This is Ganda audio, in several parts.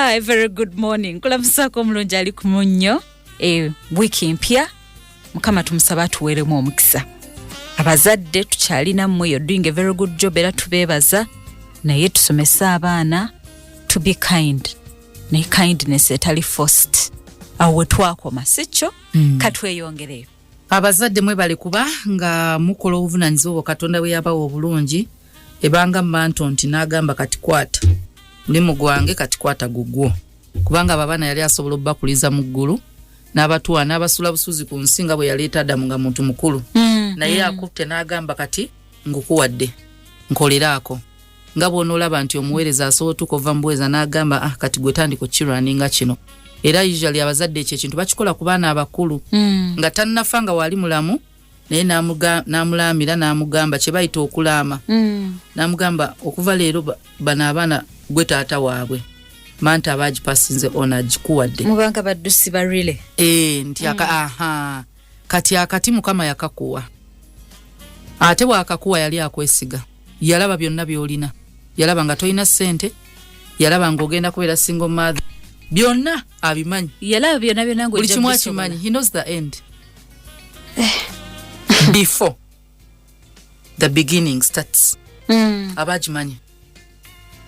A very good morning. Kula msako mulungi ali kumunyo. Wiki mpya. Mukama tumusaba atuweeremu omukisa. Abazadde tukyalina mmwe, you're doing a very good job era tubeebaza. Naye tusomesa abaana to be kind. Naye kindness etali forced. Awo twakoma sikyo katweyongereyo. Abazadde mwe bali kuba nga mukola obuvunanyizibwa Katonda bwe yabawa obulungi ebanga manto nti n'agamba kati kwata mulimu gwange kati kwata gugwo kubanga abaana yali asobola obbakuliza mu ggulu n'abatuwa n'abasula busuzi ku nsinga bwe yaleeta Adamu nga muntu mukulu naye akutte n'agamba kati ngukuwadde nkoleraako nga bw'onoolaba nti omuweereza asobola okova mu buweereza n'agamba kati gwe tandika okukirwaninga kino. Era usually abazadde ekyo ekintu bakikola ku baana abakulu nga tannafa nga wali mulamu naye n'amulamira n'amugamba kye bayita okulaama n'amugamba okuva leero bano abaana gwe taata waabwe manta abaagipasinze ona agikuwadde mubanga baddusi barile nti kati akati Mukama yakakuwa ate bw'akakuwa yali akwesiga yalaba byonna by'olina yalaba nga toyina ssente yalaba ng'ogenda kubeera single mother byonna abimanyi yalaba byonna ngo buli kimu akimanyi. He knows the end before the beginning starts. Abagimanyi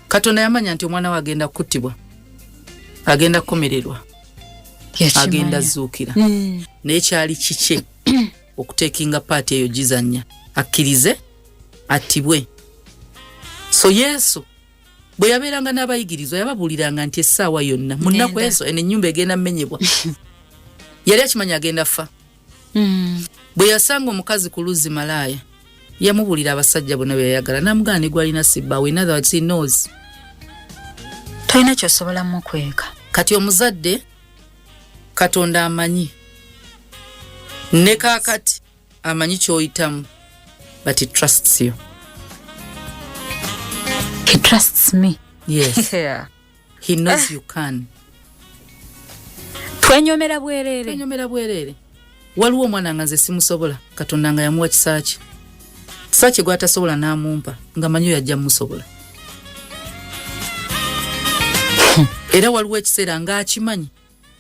Katonda yamanya nti omwana we agenda kuttibwa agenda kukomererwa agenda zuukira naye kyali kikye okuteekinga paati eyo gizannya akkirize attibwe. So Yesu bwe yabeeranga n'abayigirizwa yababuuliranga nti essaawa yonna mu nnaku ezo ennyumba egenda mmenyebwa yali akimanya agenda fa. Bwe yasanga omukazi ku luzzi malaaya yamubuulira abasajja bonna bye yayagala n'amugana ne gwalina sibbawe. In other words, he knows. Tolina ky'osobola mu kweka. Kati omuzadde Katonda amanyi ne kaakati amanyi ky'oyitamu but he trusts you. He trusts me. Yes. Yeah. He knows you can. Twenyomera bwerere. Waliwo omwana nga nze simusobola Katonda nga yamuwa kisaaki. Kisaaki gw'atasobola n'amumpa nga manyi yajja musobola. Era waliwo ekiseera nga akimanyi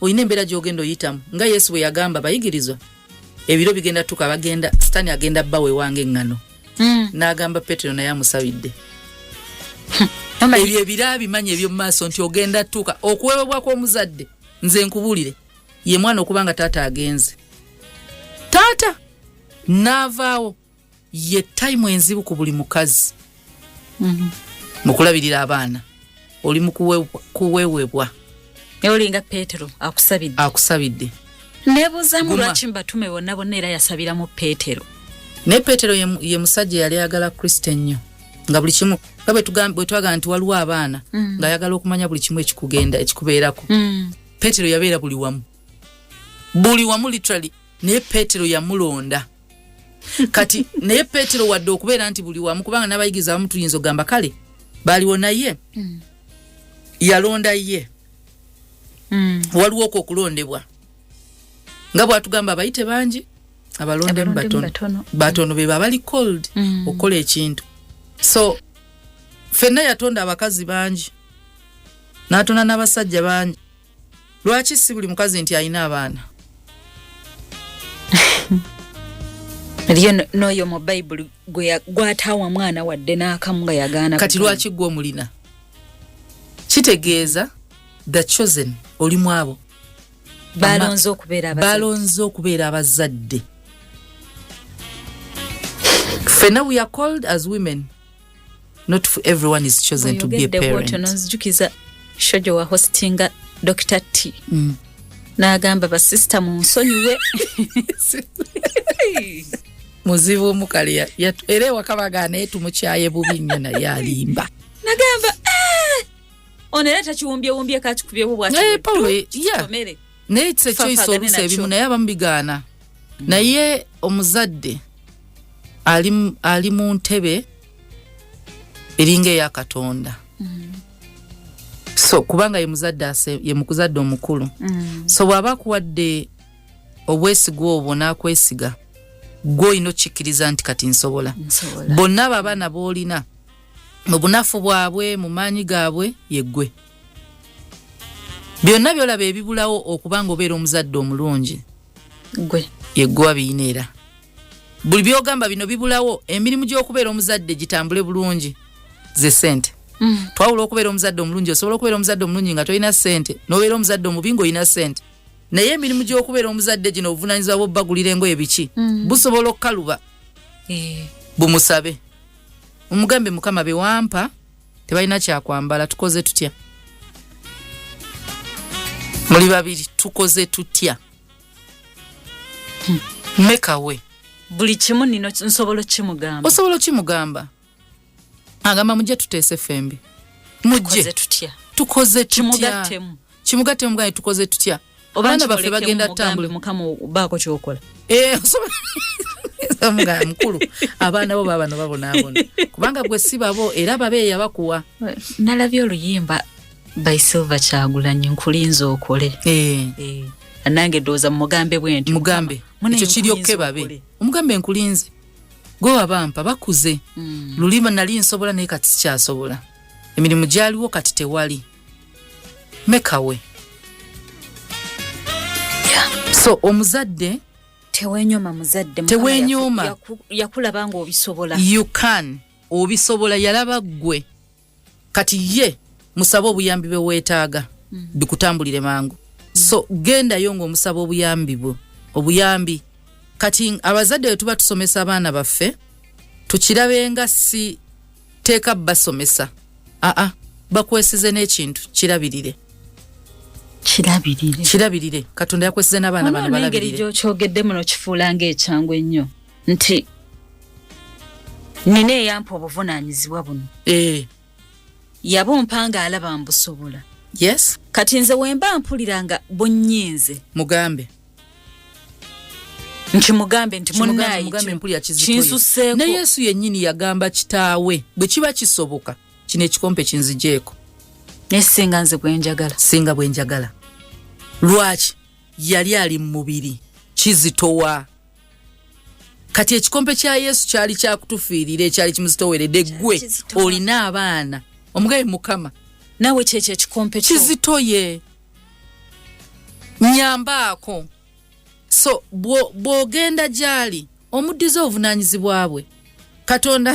olina embeera gy'ogenda oyitamu nga Yesu bwe yagamba bayigirizwa ebiro bigenda tuka bagenda Sitaani agenda bbawe wange eŋŋano n'agamba Petero naye amusabidde. Ebyo ebiro abimanyi eby'omu maaso nti ogenda tuka okuweebwa kw'omuzadde nze nkubuulire ye mwana okubanga taata agenze taata n'avaawo ye time enzibu ku buli mukazi mu kulabirira abaana oli mu kuweewebwa olinga Petero akusabidde nebuuzamu lwaki mbatume bonna era yasabiramu Petero. Ne Petero ye musajja yali ayagala Kristo ennyo nga buli kimu nga bwe twagala nti waliwo abaana nga ayagala okumanya buli kimu ekikubeerako. Petero yabeera buli wamu literally naye Petero yamulonda kati naye Petero wadde okubeera nti buli wamu kubanga n'abayigiza abamu tuyinza ogamba kale baaliwo naye yalonda ye waliwo okwo okulondebwa nga bw'atugamba abayite bangi abalondemu batono be baba called okukola ekintu. So fenna yatonda abakazi bangi n'atonda n'abasajja bangi. Lwaki si buli mukazi nti alina abaana? Eriyo n'oyo mu Bayibuli gw'ataawa mwana wadde n'akamu nga yagaana. Kati lwaki gwe omulina? Kitegeeza the chosen olimu abo balonze okubeera abazadde. Fenna we are called as women. Not for everyone is chosen to be a parent. Nonzijukiza shojo wa hostinga Dr. T. N'agamba basista mu nsonyiwe. Muzibu omukali era ewakabaga naye tumukyaye bubi nnyo naye alimba. N'agamba ono era takiwumbye kakikubyewo bw'akitomere. Naye it's a choice oluusi ebimu naye abamu bigaana. Naye omuzadde ali mu ntebe eringa eya Katonda. So kubanga ye mukuzadde omukulu. So bw'aba akuwadde obwesiga obwo n'akwesiga gwe olina okikkiriza nti kati nsobola. Bonna abaana b'olina mu bunafu bwabwe mu maanyi gaabwe ye ggwe. byonna byolaba ebibulawo okubanga obeera omuzadde omulungi yeggwa biyineera buli byogamba bino bibulawo emirimu gy'okubeera omuzadde gitambule bulungi ze sente twawula okubeera omuzadde omulungi osobola okubeera omuzadde omulungi nga tolina sente n'obeera omuzadde omubi ng'olina sente naye emirimu gy'okubeera omuzadde gino obuvunaanyizibwa bw'obbagulira engoye biki busobola okukaluba bumusabe omugambe mukama bewampa tebalina kyakwambala tukoze tutya muli babiri tukoze tutya mekawe buli kimu nino nsobola kimugamba osobola kimugamba agamba mujje tuteese fembi mujje tukoze tutya kimugattemu mugane tukoze tutya abaana baffe bagenda tambule mukama baako kyokola omugana mukulu abaana bo babano babonaabona kubanga gwe si babo era babeeya bakuwa nalabye oluyimba by Silver Kyagulanyi nkulinza okole nange ndowooza mugambe bwenti mugambe ekyo kiryokke babe omugambe nkulinze gwe wabampa bakuze lulima nali nsobola naye kati sikyasobola emirimu gyaliwo kati tewali mekawe so omuzadde tewenyoma muzadde tewenyoma yakulabanga obisobola you can obisobola yalaba gwe kati ye musaba obuyambi bwe weetaaga bikutambulire mangu so genda yongo omusaba obuyambi bwo obuyambi kati abazadde bwe tuba tusomesa abaana baffe tukirabenga si teeka basomesa bakwesize n'ekintu kirabirire katonda yakwesize n'abaana bano balabirire engeri gy'okyogedde muno kifuula ng'ekyangu ennyo nti nina eyampa obuvunaanyizibwa buno yabumpanga alaba mbusobola yes kati nze wemba mpuliranga bunnyinze mugambe nti munnayi kinsuseeko ne Yesu yennyini yagamba kitaawe bwe kiba kisoboka kino ekikompe kinzijeeko nesinga nze singa bwenjagala lwaki yali ali mu mubiri kizitowa kati ekikompe kya Yesu kyali kyakutufiirira ekyali kimuzitoweredde gwe olina abaana omugabe mukama nawe kyekyo ekikompe kizitoye nyambaako so bw'ogenda gyali omuddiza obuvunaanyizibwa bwe katonda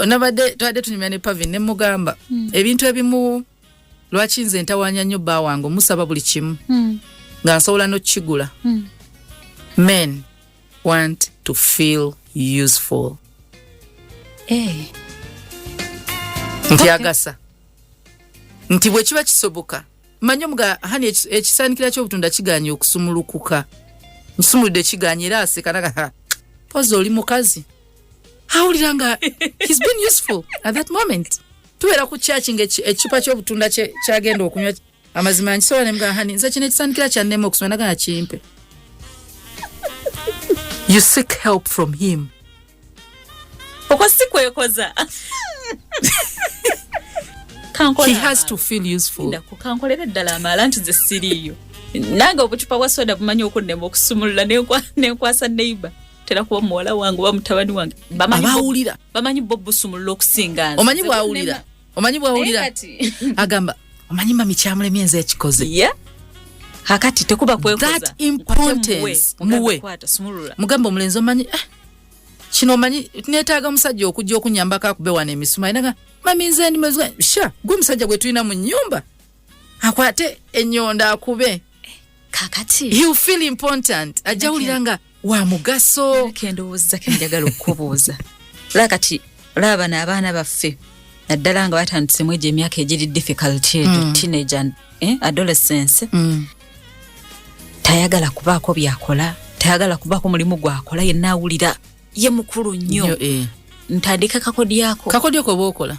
nabadde twadde tunyumya ne Pavin ne mugamba ebintu ebimu lwaki nze ntawanya nnyo bba wange omusaba buli kimu nga nsobola n'okukigula men want to feel useful nti agasa nti bwe kiba kisoboka manyi omuga hani ekisaanikira ky'obutunda kiganye okusumulukuka nsumuludde kiganye era asekanaga pozi oli mukazi awulira nga he's been useful at that moment tubeera ku church nga ekicupa ky'obutunda kyagenda okunywa amazima nkisobola ne muga hani nze kino ekisaanikira kyannema okusoma nagana kimpe you seek help from him okwasikwekoza he has to feel useful kankolera ddala amala nti nze siriiyo nange obucupa bwa soda bumanyi okunnema okusumulula nenkwasa neighbor tera kuba muwala wange oba mutabani wange abawulira bamanyi bo busumulula okusinga nze omanyi bwawulira agamba omanyi mami kyamulemye nze ekikoze hakati tekuba kwekoza that importance muwe mugamba omulenzi omanyi kino omanyi neetaaga omusajja okujja okunyambako akube wano emisuma inaga mami nze ndi mwezi gwe musajja gwe tulina mu nnyumba akwate ennyonda akube kakati you feel important ajawulira nga wa mugaso kendowooza kenjagala okubuuza lakati laba n'abaana baffe naddala nga batandisemu egyo emyaka egiri difficult teenage and adolescence tayagala kubaako byakola tayagala kubaako mulimu gwakola yenna awulira ye mukulu nnyo ntandika kakodyo koba okola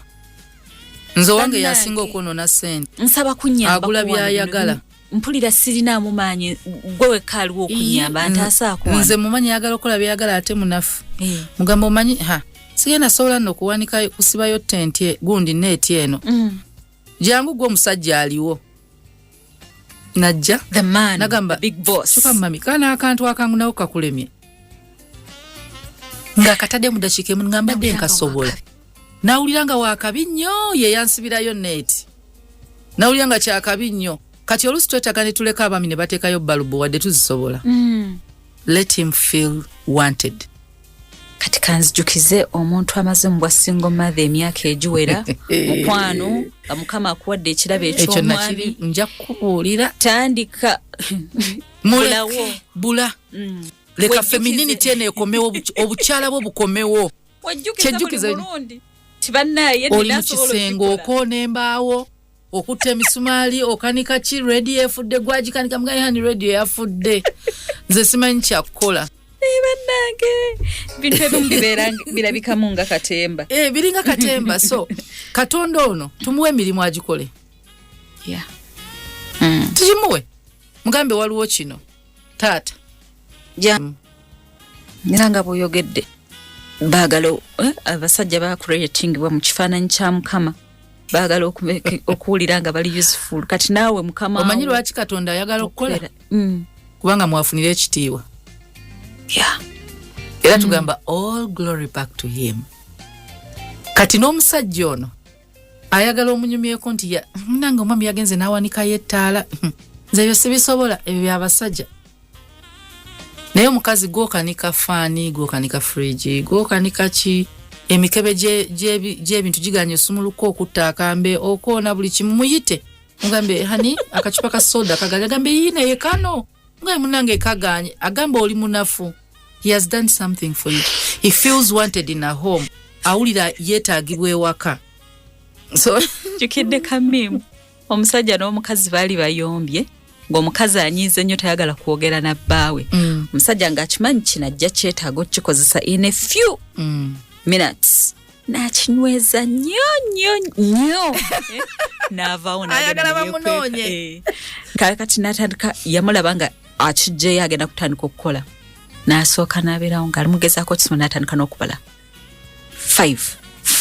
nze wange yasinga okwonoona ssente nsaba kunyamba agula byayagala mpulira sirinaamu maanyi gwe wekka aliwo okunyamba ntaasaako nze mumanyi yagala okukola byayagala ate munafu mugamba omanyi sigenda sobola nno okuwanika kusibayo tenti gundi neeti eno jangu gwe omusajja aliwo najja nagamba kyuka mami kana akantu akangu nawo kakulemye nga katadde mu dakiika emu ngamba dde nkasobola nawulira nga wakabi nnyo ye yansibirayo neeti nawulira nga kyakabi nnyo kati olusi twetaaga ne tuleka abaami ne bateekayo balubu wadde tuzisobola let him feel wanted. Kati kanzijukize omuntu amaze mu bwa single mother emyaka egiwera mukwano nga mukama akuwadde ekirabo eky'omwami nja kukubuulira tandika bula leka femininity eno ekomewo obukyala bwo bukomewo wajjukiza bulundi tibannaye oli mu kisengo okoona embaawo okutta emisumaali okanika ki radio efudde gwagikanika mugayani radio yafudde nze simanyi kyakukola bannange bintu ebimu birabikamu nga katemba biringa katemba so Katonda ono tumuwe emirimu agikole tugimuwe mugambe waliwo kino taata niranga bw'oyogedde baagala abasajja bakureatingibwa mu kifaananyi kya mukama baagala okuwulira nga bali useful kati naawe mukama omanyi lwaki Katonda ayagala okukola kubanga mwafunira ekitiibwa era tugamba all glory back to him. Kati n'omusajja ono ayagala omunyumyeko nti nange omwami yagenze n'awanikayo ettaala nze ebyo sibisobola ebyo byabasajja naye omukazi gwokanika faani gwokanika fridge gwokanika ki emikebe gy'ebintu giganye osumuluko okutta akambe okoona buli kimu muyite mugambe hani akacupa ka soda kagali agambe yine yekano nga munange kaganye agamba oli munafu. He has done something for you. He feels wanted in a home. Awulira yeetaagibwa ewaka. So jukidde kamimu omusajja n'omukazi baali bayombye ng'omukazi anyiize nnyo tayagala kwogera na bbaawe omusajja ng'akimanyi kino ajja kyetaaga okukikozesa in a few minutes n'akinyweza nnyo n'avaawo ayagala bamunoonye kati n'atandika yamulaba nga akijjeyo agenda kutandika okukola n'asooka n'abeerawo ng'ali mugezaako kisimo n'atandika n'okubala 5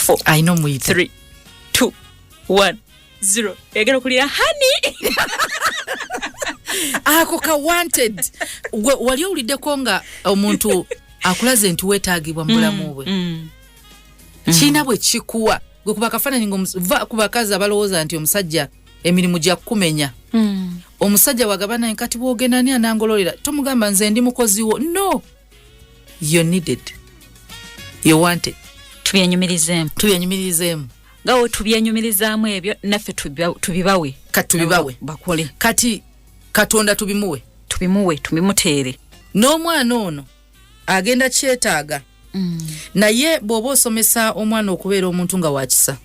4 ayina omuyita 3 2 1 0 yagenda okulira hani ako ka wanted wali owuliddeko nga omuntu akulaze nti weetaagibwa mu bulamu bwe kiina bwe kikuwa gwe kuba akafaananyi nga ku bakazi abalowooza nti omusajja emirimu gya kukumenya omusajja wagaba naye kati bwogenda ani anangololera tomugamba nze ndi mukozi wo no you're needed you're wanted. Tubyenyumirizeemu ngawe tubyenyumirizaamu ebyo naffe tubibawe kati tubibawe bakole kati Katonda tubimuteere n'omwana ono agenda kyetaaga naye bw'oba osomesa omwana okubeera omuntu nga wakisa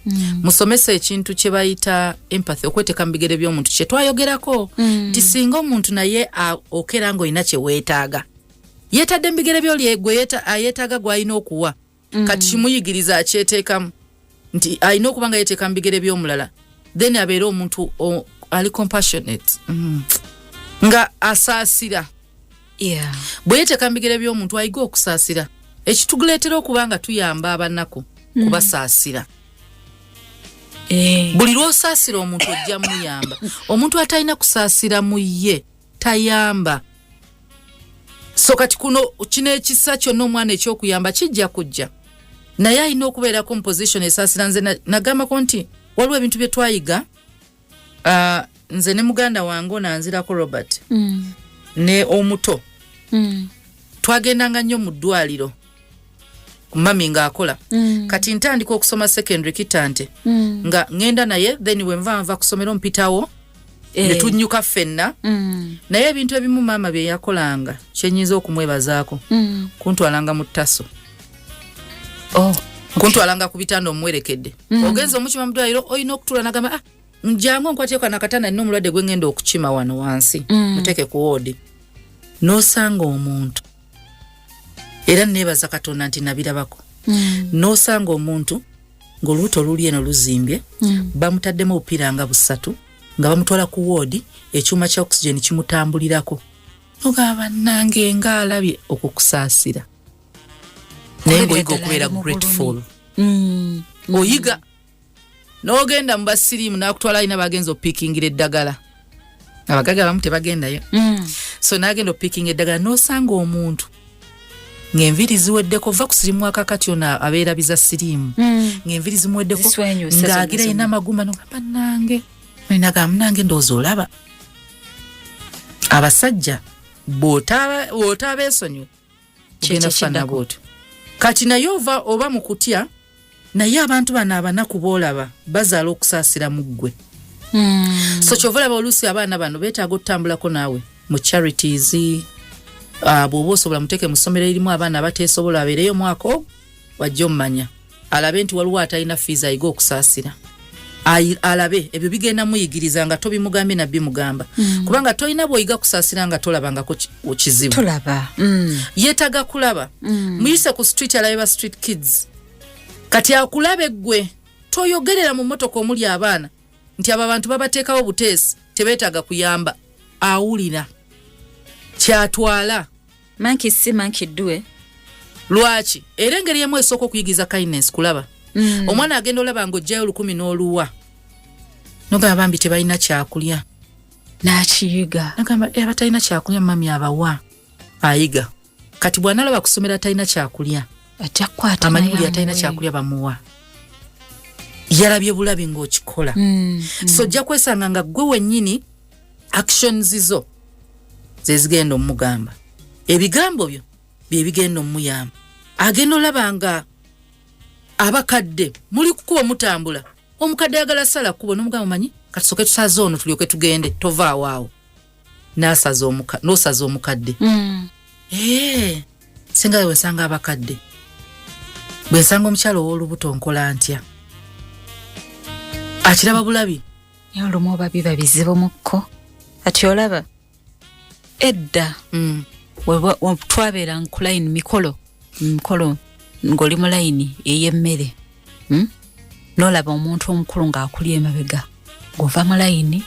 musomesa ekintu kye bayita empathy okweteeka mu bigere by'omuntu kye twayogerako nti singa omuntu naye okera ng'olina kye weetaaga yeetadde mu bigere by'oli gwe yeetaaga gw'alina okuwa kati kimuyigiriza akyeteekamu nti alina okuba nga yeeteeka mu bigere by'omulala then abeere omuntu ali compassionate nga asaasira bwe yeeteeka mu bigere by'omuntu ayiga okusaasira ekituguleetera okuba nga tuyamba abanaku kubasaasira buli lw'osaasira omuntu ojja muyamba omuntu atalina kusaasira mu ye tayamba so kati kino ekisa kyonna omwana ekyokuyamba kijja kujja naye alina okubeerako mu position esaasira nze nagambako nti waliwo ebintu bye twayiga nze ne muganda wange onanzirako Robert ne omuto twagendanga nnyo mu ddwaliro mami ng'akola kati ntandika okusoma secondary kitante nga ngenda naye then wenva kusomera mpitawo ne tunnyuka ffenna naye ebintu ebimu maama bye yakolanga kyenyinza okumwebazaako kuntwalanga mu ttaso kuntwalanga ku bitanda omwerekedde ogenza omukima mu ddwaliro olina okutuula nagamba njangu nkwatyeko nakatanda nina omulwadde gwe ngenda okukima wano wansi muteeke ku woodi n'osanga omuntu era neebaza Katonda nti nabirabako n'osanga omuntu ng'olubuto luli eno luzimbye bamutaddemu obupiira nga 3 nga bamutwala ku woodi ekyuma kya oxygen kimutambulirako nogamba nange ng'alabye okukusaasira naye ng'oyiga okubeera grateful oyiga n'ogenda mu basiriimu n'akutwala alina bagenza opiikingira eddagala abagaga bamu tebagendayo so n'agenda opiikinga eddagala n'osanga omuntu ng'enviri ziweddeko va ku sirimu akakati ono abeera biza siriimu ng'enviri zimuweddeko ng'agira yina amagumba nogamba nange Ninaga mnange ndowooza olaba abasajja bw'otaba esonyiwe kigenda kufaanana bw'otyo. Kati naye oba mu kutya naye abantu bano abanaku boolaba bazaala okusaasira mu ggwe. So kyova olaba oluusi abaana bano beetaaga otutambulako naawe mu charities, bw'oba osobola muteeke mu ssomero erimu abaana abateesobola abeereyo mwaka ogwo wajja omumanya alabe nti waliwo atalina fees ayiga okusaasira. Alabe ebyo bigenda muyigiriza nga tobimugambye nabbi mugamba kubanga tolina bw'oyiga kusaasira nga tolabangako kizibu. Tolaba. Yeetaga kulaba. Muyise ku street alabe ba street kids. Kati akulabe ggwe toyogerera mu mmotoka omuli abaana nti abo abantu babateekawo buteesi tebeetaaga kuyamba. Awulira kyatwala manki si manki ddwe. Lwaki era engeri yemu esooka okuyigiza kindness kulaba. Omwana agenda olaba ng'ojjayo 10 n'oluwa nogamba bambi tebalina kyakulya n'akiyiga nagamba batalina kyakulya mami abawa ayiga. Kati bw'anaalaba kusomera talina kyakulya ajja kukwata amanyi buli atalina kyakulya bamuwa. Yalabye bulabi ng'okikola. So ojja kwesanga nga ggwe wennyini actions zo ze zigenda omugamba. Ebigambo byo bye bigenda omuyamba. Agenda olaba nga abakadde muli kukuba mutambula omukadde ayagala sala kubo n'omugamba manyi katusoke tusaze ono tulyoke tugende tovaawo awo n'osaza omukadde. Singa we wesanga abakadde bwensanga omukyalo ow'olubuto nkola ntya akiraba bulabi olumu oba biba bizibu mukko. Ati olaba edda twabeera nkulayini mikolo ng'oli mu layini ey'emmere n'olaba omuntu omukulu ng'akulya emabega ng'ova mu layini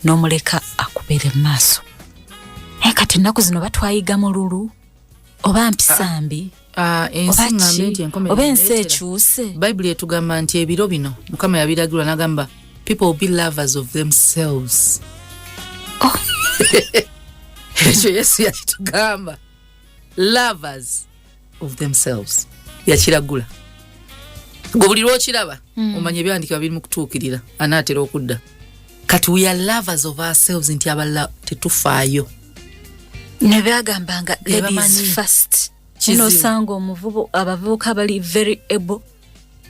n'omuleka akubeera mu maaso. Naye kati ennaku zino batwayiga mu lulu oba mpisambi oba ensi ekyuse. Bayibuli etugamba nti ebiro bino Mukama yabiragirwa n'agamba people will be lovers of themselves. Ekyo Yesu yakitugamba lovers of themselves yakiragula. Gwe buli lw'okiraba omanye ebyandikibwa biri mu kutuukirira anaatera okudda. Kati we are lovers of ourselves nti abalala tetufaayo. Ne byagambanga ladies first. Kino osanga abavubuka bali very able.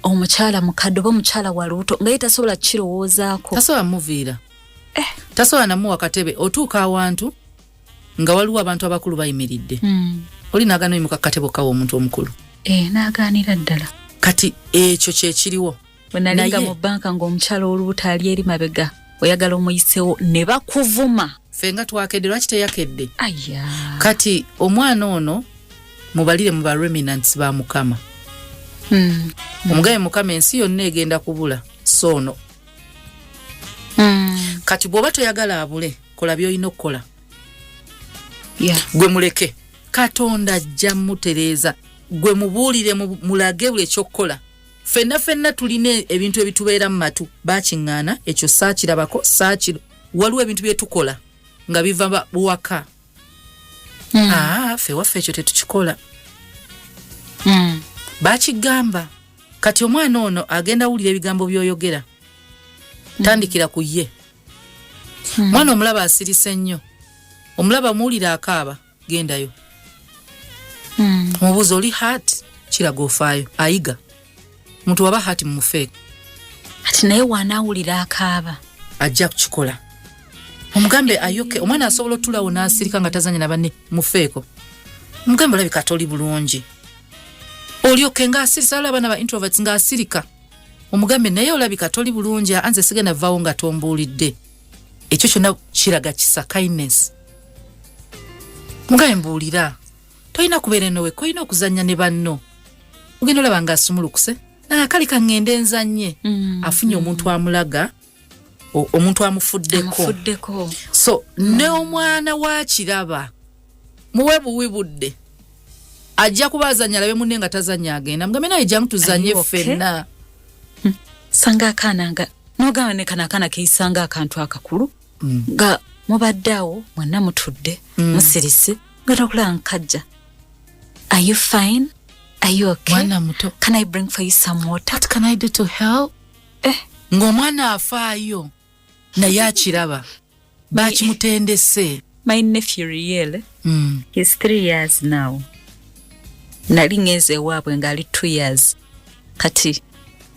Omukyala mukadde oba omukyala wa lubuto nga ye tasobola kirowoozaako. Tasobola muviira. Tasobola namuwa katebe otuuka awantu nga waliwo abantu abakulu bayimiridde. Oli naagana oyimuka katebe kawo omuntu omukulu. Naagaanira ddala. Kati ekyo kyekiriwo. Bwe nalinga mu bbanka ng'omukyala olubuto ali eri mabega oyagala omuyisewo ne bakuvuma. Ffe nga twakedde lwaki teyakedde? Kati omwana ono mubalire mu ba remnants ba Mukama. Omugabe Mukama ensi yonna egenda kubula soono. Kati bw'oba toyagala abule kola by'olina okukola. Gwe muleke Katonda ajja mutereeza. Gwe mubuulire mulage buli ekyokukola. Ffenna tulina ebintu ebitubeera mu matu baakiŋŋaana ekyo saakirabako saakiro waliwo ebintu bye tukola nga biva buwaka. Ffe waffe ekyo tetukikola. Baakigamba. Kati omwana ono agenda awulira ebigambo by'oyogera. Tandikira ku ye. Mwana omulaba asirise nnyo. Omulaba muwulira akaaba gendayo. Omubuuza oli hati kiraga ofaayo ayiga. Muntu waba hati mufeeko. Ati naye wanaawulira akaaba ajja kukikola. Omugambe ayoke omwana asobola otulawo n'asirika nga tazanya na banne mufeeko. Omugambe olabika toli bulungi. Olyoke ng'asirisa olaba n'aba introverts ng'asirika. Omugambe naye olabika toli bulungi anze sigenda vaawo nga tombuulidde. Ekyo kyonna kiraga kisa kindness. Mugambe mbuulira. Toyina kubeera nowe koyina okuzanya ne banno. Ogenda olaba ng'asumulukuse. Kali kaŋŋende nzanye. Afunye omuntu amulaga. Omuntu amufuddeko. So ne omwana wa kiraba muwe buwibudde ajja kubazanya alabe munne nga tazanya agenda mugambe naye jjamu tuzanye ffenna. Sanga akaananga nogamba ne kana keisanga akantu akakulu nga mubaddeawo mwenna mutudde musirise nga tokulaba nkajja. Are you fine? Are you okay? Mwana muto. Can I bring for you some water? What can I do to help? Ng'omwana afaayo. naye akiraba bakimutendese. My nephew Riel, he's 3 years now. Nali ngeze ewaabwe ng'ali 2 years. Kati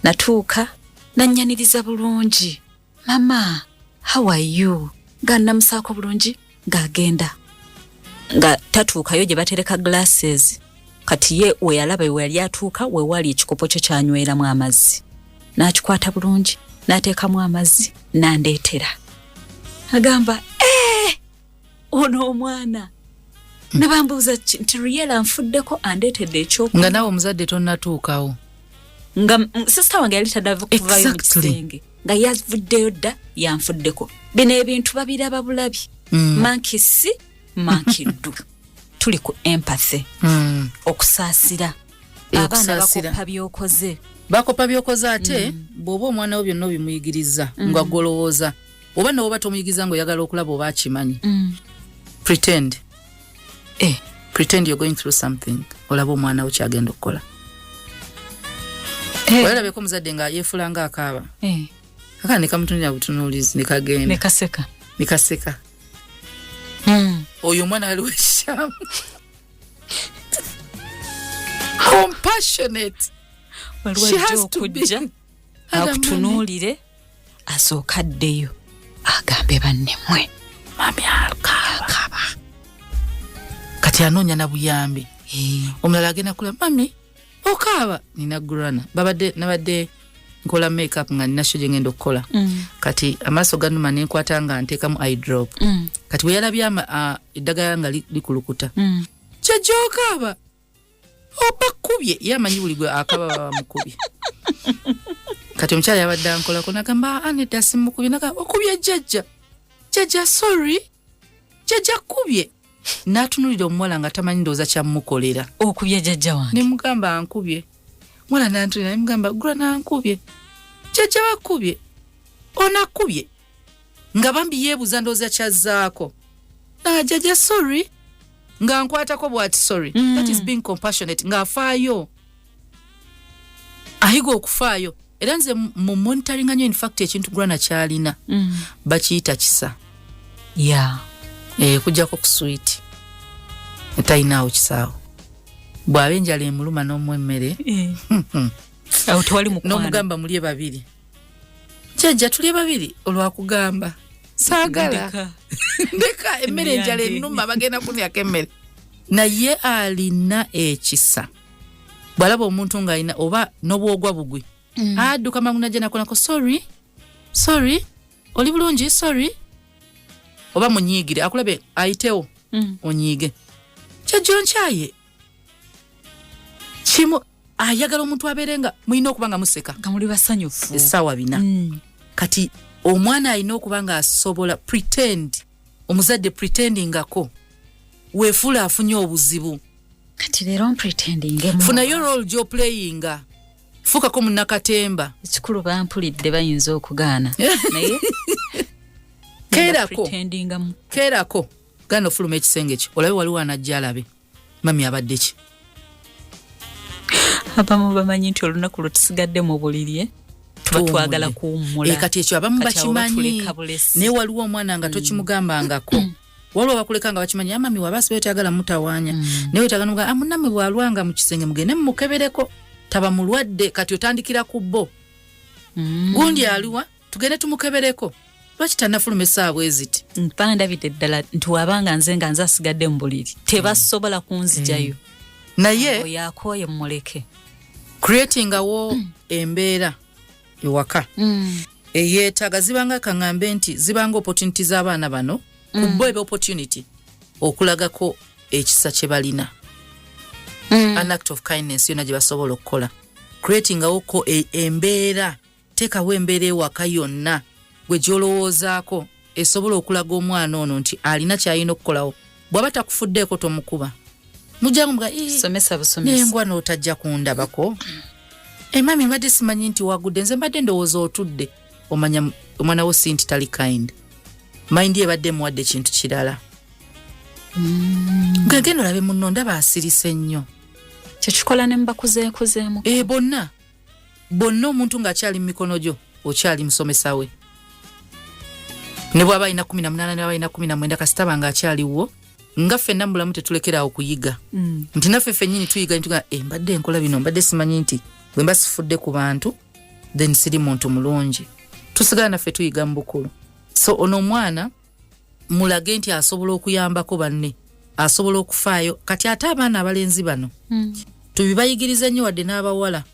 natuuka nannyaniriza bulungi. Mama, how are you? Nga namusaako bulungi ng'agenda. Nga tatuukayo gye batereka glasses. Kati ye we yalaba we yali atuuka we wali ekikopo kye kyanyweramu amazzi. N'akikwata bulungi n'ateekamu amazzi n'andeetera. Agamba, ono omwana. Nabambuuza nti Riela nfuddeko andeetedde ekyokunywa. Nga nawe omuzadde tonnatuukawo. Nga sister wange yali tadava kuvayo mu kisenge. Nga yavuddeyo dda yanfuddeko. Bino ebintu babiraba bulabi. Mankisi, mankiddu. Tuli ku empathy. Okusaasira. Abaana bakopa byokoze. Bakopa byokoze ate bw'oba omwana wo byonna obimuyigiriza nga golowooza. Oba n'oba tomuyigiriza ng'oyagala okulaba oba akimanyi. Pretend. Pretend you're going through something. Olaba omwana wo kyagenda okukola. Olabeko omuzadde nga yeefula nga akaaba. Akana ne kamutunira butunuulizi ne kagenda. Ne kaseka. Oyo omwana aliwo eshaamu. Compassionate. She has to be. Akutunuulire asooka addeyo agambe bannemmwe. Mami akaaba. Kati anoonya na buyambi. Omulala agenda kula mami okaaba nina grana. Nabadde nkola makeup nga nina shoje ngendo okukola. Kati amaaso ganuma ne nkwata nga nteekamu eye drop. Kati we yalabye eddagala nga likulukuta. Jjajja okaaba. Oba kubye yamanyi buli gwe akaba bamukubye. Kati omukyala yabadde ankolako nagamba anedda simukubye nagamba okubye jjajja. Jjajja sorry. Jjajja kubye. N'atunulira omuwala nga tamanyi ndowooza kyamukolera. Okubye jjajja wange. Ne mugamba ankubye. Mwana n'antunulira ne mugamba gula n'ankubye. Jjajja bakubye. Onakubye. Nga bambi yeebuuza ndowooza kyazzaako. Jjajja sorry. Nga nkwatako bw'ati sorry. That is being compassionate. Nga afaayo. Ayiga okufaayo. Era nze mu monitoring nnyo in fact ekintu grana kyalina. Bakiyita kisa. Yeah. Kujjako ku sweet. Etayinaawo kisaawo. Bw'aba enjala emuluma n'omwemmere. Awo tewali mukwana. N'omugamba mulye babiri. Jjajja tulye babiri olwakugamba. Saagala. Ndeka emmere enjala ennuma bagenda kunyako emmere. Naye alina ekisa. Bw'alaba omuntu ng'alina oba n'obwogwa bugwi. Adduka mangu najja nakolako sorry. Sorry. Oli bulungi sorry. Oba munyiigire akulabe ayitewo onyiige. Jjajja nkyaye. Kimu ayagala omuntu abeerenga mulina okuba nga museka. Nga muli basanyufu. Essaawa bina. Kati omwana alina okuba nga asobola pretend. Omuzadde pretendingako. Weefula afunye obuzibu. Kati leero pretending. Funayo role gy'oplayinga. Fukako munnakatemba. Ekikulu bampulidde bayinza okugaana. Naye Kerako gano fuluma ekisenge kyo olabe waliwo anajja alabe mami abadde ki. Abamu bamanyi nti olunaku lwe tusigadde mu buliri tuba twagala kuwummula. Kati ekyo abamu bakimanyi naye waliwo omwana nga tokimugambangako. Waliwo bakuleka nga bakimanyi mami wabasi wetagala mutawaanya naye wetagala muga munammwe bwalwanga mu kisenge mugende mukebereko taba mulwadde kati otandikira ku bbo. Gundi aliwa tugende tumukebereko. Lwaki tannafuluma essaawa bwe ziti? Mpandabidde ddala nti wabanga nze nga nze asigadde mu buliri tebasobola kunzijayo. Naye oyakooye mmuleke. Creatingawo embeera ewaka. Eyeetaaga zibanga kaŋŋambe nti zibanga opportunity z'abaana bano ku bo eba opportunity okulagako ekisa kye balina. An act of kindness yonna gye basobola okukola. Creatingawoko embeera teekawo embeera ewaka yonna gwe gyolowoozaako esobola okulaga omwana ono nti alina kyalina okukolawo. Bw'aba takufuddeeko tomukuba. Mujjangu mga somesa busomesa. Nengwa n'otajja kundabako. Mami mbadde simanyi nti wagudde nze mbadde ndowooza otudde. Omanya omwana wo si nti tali kind. Mind ye badde muwadde kintu kirala. Gagenda olabe munno ndaba asirise nnyo. Kyekikola ne mbakuzeekuzeemu. Bonna omuntu ng'akyali mu mikono gyo okyali musomesa we. ne bwaba ina 18 ne bwaba ina 19 kasitaba nga akyaliwo nga ffenna mulamu tetulekera okuyiga nti naffe ffennyini tuyiga nituga mbadde enkola bino mbadde simanyi nti bwe mba sifudde ku bantu then siri muntu mulungi tusigala naffe tuyiga mu bukulu so ono omwana mulage nti asobola okuyambako banne asobola okufaayo kati ate abaana abalenzi bano tubibayigiriza nnyo wadde n'abawala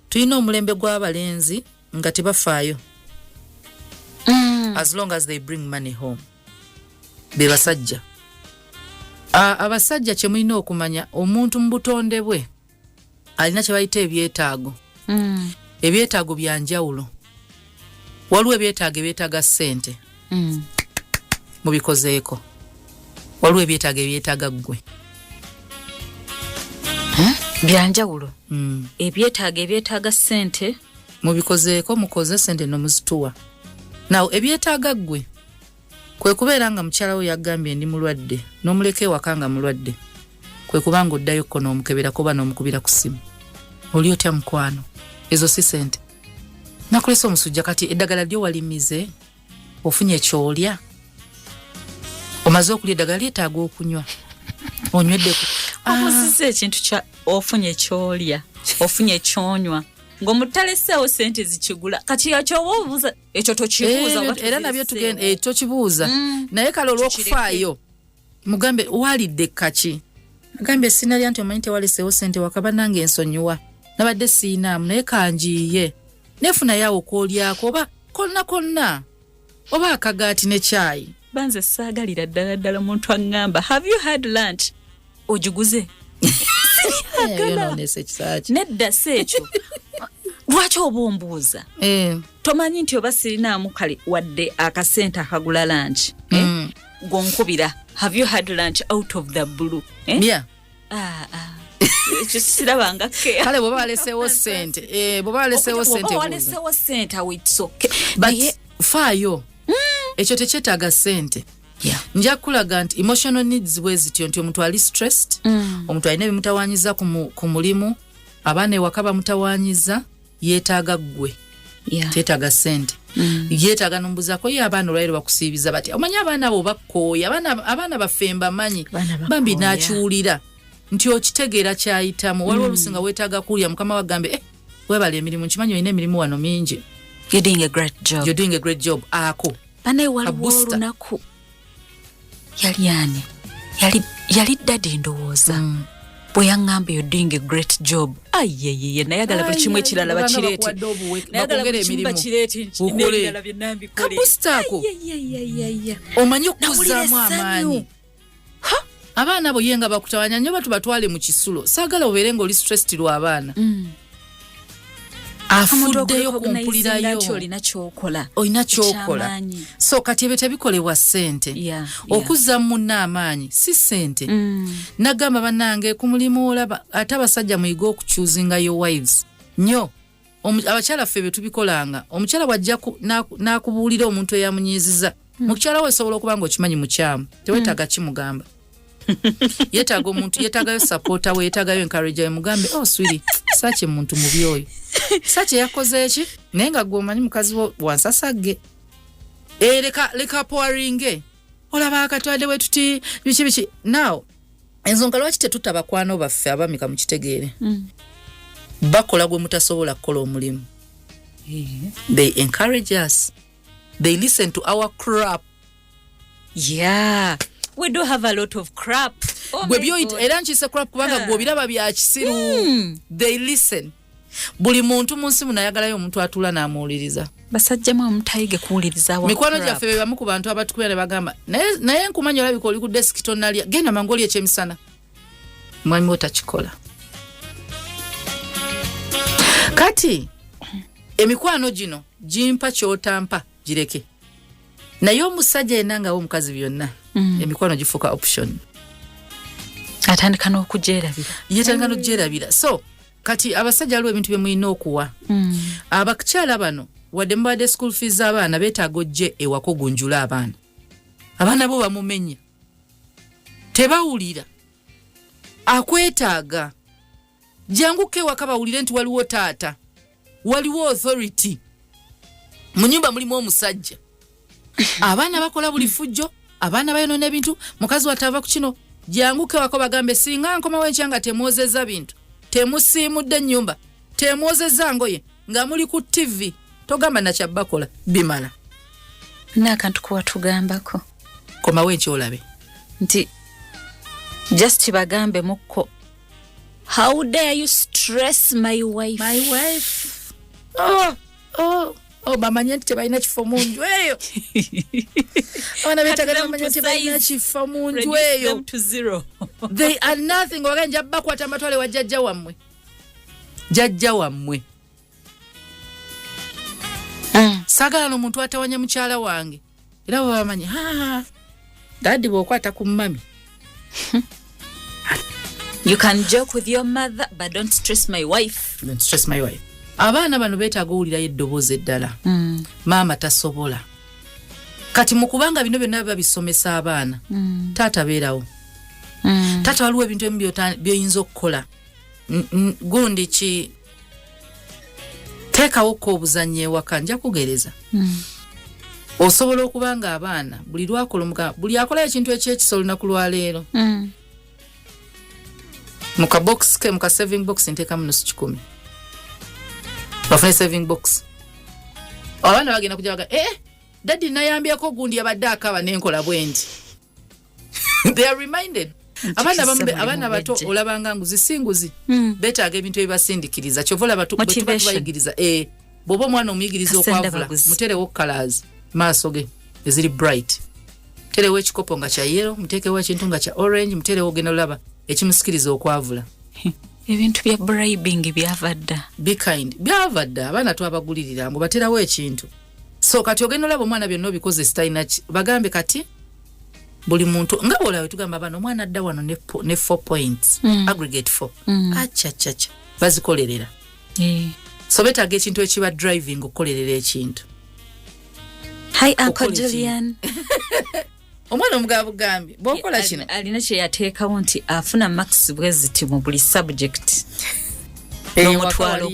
tulina omulembe gw'abalenzi nga tebafaayo as long as they bring money home be basajja abasajja kye mulina okumanya omuntu mu butonde bwe alina kye bayita ebyetaago ebyetaago bya njawulo waliwo ebyetaago ebyetaaga ssente mubikozeeko waliwo ebyetaago ebyetaaga ggwe byanjawulo ebyetaago ebyetaaga ssente mubikozeeko mukoze ssente nomuzituwa nawo ebyetaaga ggwe kwe kubeera nga mukyala we yagambye ndi mulwadde n'omuleka ewaka nga mulwadde kwe kubanga oddayo kko n'omukeberako oba n'omukubira ku ssimu oli otya mukwano ezo si ssente nakulesa omusujja kati eddagala lyo walimize ofunye ekyolya omaze okulya eddagala lyetaaga okunywa onyweddeku omusise ekintu kya ofunye ekyolya ofunye ekyonywa ng'omutaleseewo ssente zikigula kati yakyoba obuuza ekyo tokibuuza era nabyo tugenda tokibuuza naye kale olw'okufaayo mugambe waalidde kaki agambye sinalya nti omanyi tewaleseewo ssente wakaba nange ensonyiwa nabadde siinaamu naye kanjiiye neefunayo awo koolyako oba konna oba akagaati ne kyayi banze saagalira ddala omuntu aŋŋamba have you had lunch ogiguze nedda si ekyo lwaki oba ombuuza tomanyi nti oba sirinaamu kale wadde akasente akagula lunch gonkubira have you had lunch out of the blue ekyo sirabanga kale bw'oba waleseewo ssente bw'oba waleseewo ssente it's okay but faayo ekyo tekyetaaga ssente nja kulaga nti emotional needs bwe zityo nti omuntu ali stressed omuntu alina ebimutawaanyiza ku mulimu abaana ewaka bamutawaanyiza yeetaaga ggwe teetaaga ssente yeetaaga nombuzaako ye abaana olwaire bakusiibiza bati omanyi abaana abo bakkooya abaana baffe mbamanyi bambi n'akiwulira nti okitegeera kyayitamu waliwo olusinga weetaaga kuwulya mukama wagambe webala emirimu nkimanyi olina emirimu wano mingi you're doing a great job ako banaye waliwo olunaku yali daddy ndowooza bwe yaŋŋamba you're doing a great job ayeyeye nayagala buli kimu ekirala bakireete nayagala buli kimu bakireete n'ebirala bye nambikole kabusitaako omanyi okuzzaamu amaanyi abaana abo ye nga bakutawanya nnyo batubatwale mu kisulo saagala obeere ng'oli stressed lwa abaana afuddeyo kumpulirayo olina kyokola so kati ebyo tebikolebwa ssente okuzza munna amaanyi si ssente nagamba bannange ku mulimu olaba ate abasajja muyiga okukyuzinga yo wives nnyo abakyala ffe bye tubikolanga omukyala bw'ajja n'akubuulira omuntu eyamunyiiziza mukyala we osobola okuba nga okimanyi mukyamu teweetaaga kimugamba yeetaaga omuntu yeetaagayo sapota we yeetaagayo encourage we mugambe swiri sache muntu mubi oyo sache yakoze eki naye nga gwe omanyi mukazi wansasagge leka powaringe olaba akatwadde we tuti biki now ensonga lwaki tetutta bakwano baffe abamika mukitegeere bakola gwe mutasobola kukola omulimu they encourage us they listen to our crap we do have a lot of crap gwe byoyita era nkise crap kubanga gw'obiraba bya kisiru they listen buli muntu mu nsi munayagalayo omuntu atula n'amuwuliriza basajjamu omutayige kuwuliriza wa mikwano gyaffe be bamu ku bantu abatukubira ne bagamba naye nkumanya olabika oli ku desk tonalya genda mangu oli ekyemisana mwami otakikola kati emikwano gino gimpa kyotampa gireke naye omusajja yenna nga omukazi byonna emikwano gifuuka option atandika n'okugyerabira yetandika n'okugyerabira so kati abasajja aliwo ebintu bye mulina okuwa abakyala bano wadde mubadde school fees z'abaana beetaaga ojje ewaka ogunjula abaana bo bamumenya tebawulira akwetaaga janguko ewaka bawulire nti waliwo taata waliwo authority mu nnyumba mulimu omusajja abaana bakola buli fujjo abaana bayonona ebintu mukazi watava ku kino janguke wako bagambe singa nkomawo enkyanga temwozeza bintu temusiimudde ennyumba temwozeza ngoye nga muli ku TV togamba nakyabakola bimala n'akantu kuwa tugambako komawo enkyolabe nti just bagambe mukko how dare you stress my wife bamanye nti tebalina kifo mu nju eyo abaana beetagala bamanye nti tebalina kifo mu nju eyo they are nothing obaga nja bakwata amatwale wa jjajja wammwe saagala n'omuntu atawanya mukyala wange era bwe bamanye daddi bw'okwata ku mami you can joke with your mother but don't stress my wife. Abaana bano beetaaga owulirayo eddoboozi eddala maama tasobola kati mu kubanga bino byonna babisomesa abaana taata beerawo taata waliwo ebintu ebimu by'oyinza okukola gundi ki teekawo ko obuzannyo ewaka nja kugereza osobola okuba nga abaana buli lwakola buli akolayo ekintu ekyekisa olunaku lwaleero muka box ke muka saving box nteekamu nusu 10 bafune saving box abaana bagenda kujja baga daddy nayambyako gundi abadde akaba n'enkola bwendi they are reminded abaana bato olabanga nguzi betaaga ebintu ebibasindikiriza kyovola bato bayigiriza bw'oba omwana omuyigiriza okwavula muterewo colors maaso ge eziri bright muterewo ekikopo nga kya yellow muteekewo ekintu nga kya orange muterewo ogenda olaba ekimusikiriza okwavula ebintu bya bribing byavadda be kind byavadda abaana twabagulirira mbu baterawo ekintu so kati ogenda olaba omwana byonna obikoze sitaina bagambe kati buli muntu nga bwolawe tugamba bano omwana adda wano ne 4 points aggregate 4 achachacha bazikolerera so betaaga ekintu ekiba driving okukolerera ekintu hi Uncle Julian omwana omugabugambi bw'okola kino alina kye yateekawo nti afuna max bweziti mu buli subject n'omutwalo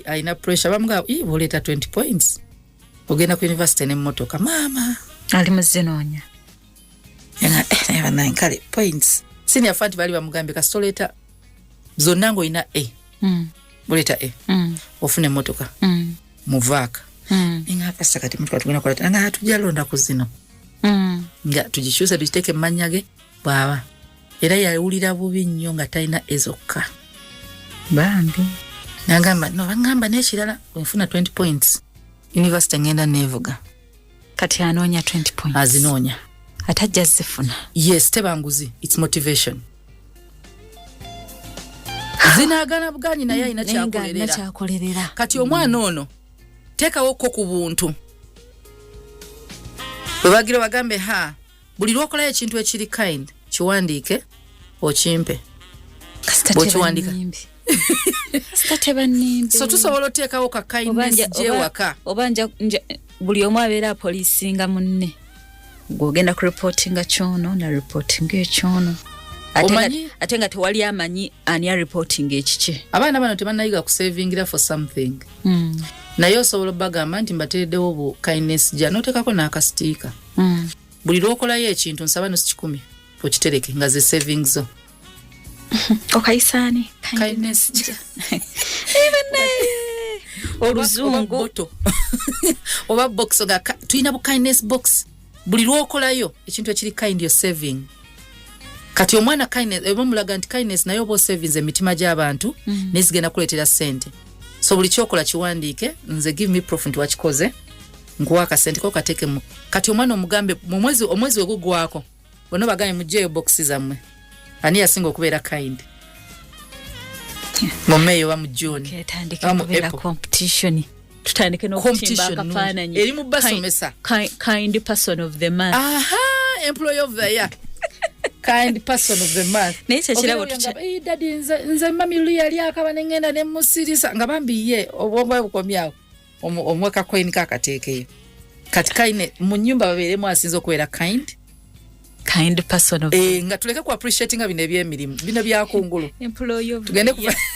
alina pressure bamugamba bw'oleeta 20 points ogenda ku university n'emmotoka maama ali muzinoonya nkale points senior fund bali bamugambe kasitoleeta zonna ng'olina bw'oleeta ofuna emmotoka muvaaka nga kasita kati mutuka tugenda kukola nga tujja londa ku zino nga tugikyusa tugiteeke mu mannya ge bw'aba era yawulira bubi nnyo nga talina ezokka bambi nagamba no bangamba n'ekirala wenfuna 20 points university ngenda neevuga kati anoonya 20 points azinoonya atajja zifuna yes tebanguzi it's motivation zinaagana buganyi naye alina kyakolerera kati omwana ono teekawo ko ku buntu bwebagira bagambe buli lwokolayo ekintu ekiri kind kiwandiike okimpe bwekiwandika so tusobola oteekawo ka kindness gyewaka oba buli omu abeera apoliisinga munne gwogenda ku reportinga kyono na reportinga ekyono ate nga tewali amanyi ani a reporting ekiki abaana bano tebannayiga kusavingira for something naye osobola bagamba nti mbatereddewo bu kindness gya noteekako n'akasitiika buli lwokolayo ekintu nsaba nusu 10 okitereke nga ze savings zo okayisaani kindness gya oluzungu oba box nga tulina bu kindness box buli lwokolayo ekintu ekiri kind yo saving kati omwana kindness ebamulaga nti kindness nayo bo savings emitima gy'abantu nezigenda kuleetera ssente so buli kyokola kiwandiike nze give me proof nti wakikoze nkuwa akasente ko kateekemu kati omwana omugambe mu omwezi wegugwako bonna bagambe mugyeyo boxi zammwe ani yasinga okubeera kind mu Meyo wa mu June ketandika competition tutandike n'okutimba akafaananyi eri mu basomesa kind person of the month employee of the year kind person of the month naye kirabo daddy nze mami lu yali akaba n'engenda ne musirisa nga bambiye obwobwa bukomyawo omweka coin kakateekeyo kati kind mu nyumba babeeremu asinza okubeera kind person of nga tuleke ku appreciating bino ebyemirimu bino byakungulu employee of tugende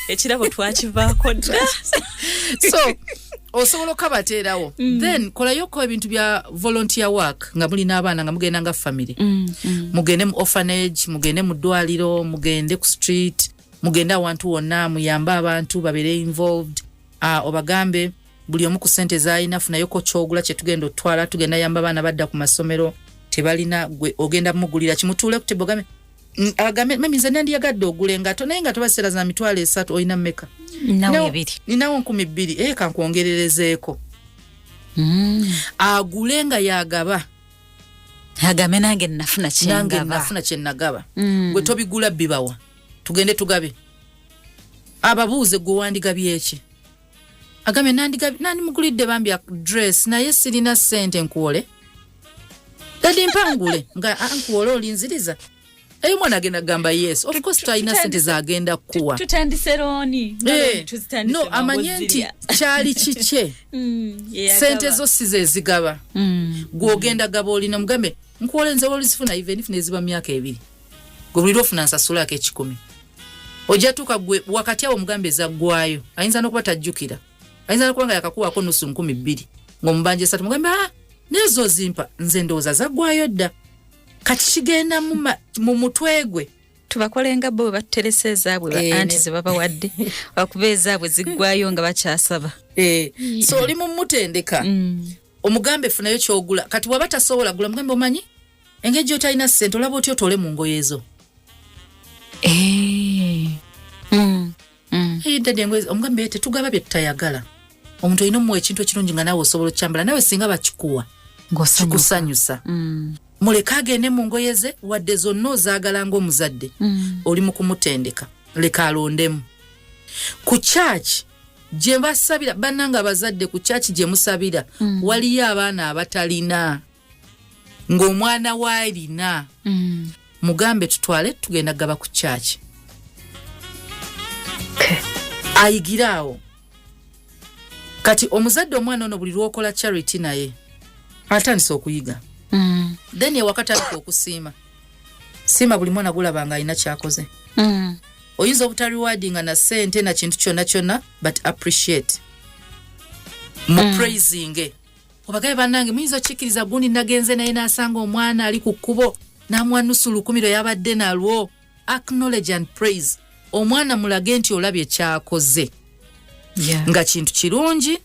ekirabo twakivaako dda so osobola okabateerawo then kolayoko ebintu bya volunteer work nga mulina abaana nga mugenda nga family mugende mu orphanage mugende mu ddwaliro mugende ku street mugende awantu wonna muyambe abantu babere involved obagambe buli omu ku sente zaalina funayoko kyogula kye tugenda otwala tugenda yamba abaana badda ku masomero tebalina gwe ogenda mugulira kimutuule ku tebogambe agambe mami nze nandiyagadde ogule engato naye nga tobaseera za mitwalo 3 olina mmeka ninawo 200 kankwongererezeeko agule nga yagaba agambe nange nafuna kye nagaba gwe tobigula bibawa tugende tugabe ababuuze gwe wandigabye eki agambe nandi mugulidde bambi dress naye sirina sente nkuwole dadi mpangule nga nkuwole olinziriza eyo mwana agenda gamba yes of course tayina sente zagenda kuwa tutandise roni no amanye nti kyali kikye sente zo size zigaba gwogenda gaba olina mugambe nkuwole nze olizifuna even if neziba myaka 2 gobuliro ofuna nsasula ke 10 ojatuka gwe wakati awo mugambe zaggwayo ayinza nokuba tajjukira ayinza nokuba yakakuwako nusu 200 ng'omubanje 3 mugambe nezo zimpa nze ndowooza zaggwayo dda kati kigenda mu mutwe gwe tubakolenga bo baterese zaabwe anti ze babawadde bakube zaabwe ziggwayo nga bakyasaba so oli mu mutendeka omugambe funayo kyogula kati waba tasobola gula mugambe omanyi engeri otalina ssente olaba otyo otole mu ngoye ezo dadi engoye omugambe tetugaba bye tutayagala omuntu olina omuwa ekintu ekirungi nga naawe osobola okyambala nawe singa bakikuwa kikusanyusa muleka agende mu ngoye ze wadde zonna ozaagala ng'omuzadde oli mu kumutendeka leka alondemu ku kyaki gye basabira bannanga abazadde ku kyaki gye musabira waliyo abaana abatalina ng'omwana waalina mugambe tutwale tugenda gaba ku kyaki ayigiraawo kati omuzadde omwana ono buli lwokola charity naye atandise okuyiga then ewakati aliko okusiima siima buli mwana gulaba nga alina kyakoze oyinza obutaliwadinga na sente na kintu kyonna kyonna but appreciate mu praising obagaye bannange muyinza okikiriza gundi nagenze naye nasanga omwana ali ku kkubo namwa nusu 10 yabadde nalwo acknowledge and praise omwana mulage nti olabye kyakoze nga kintu kirungi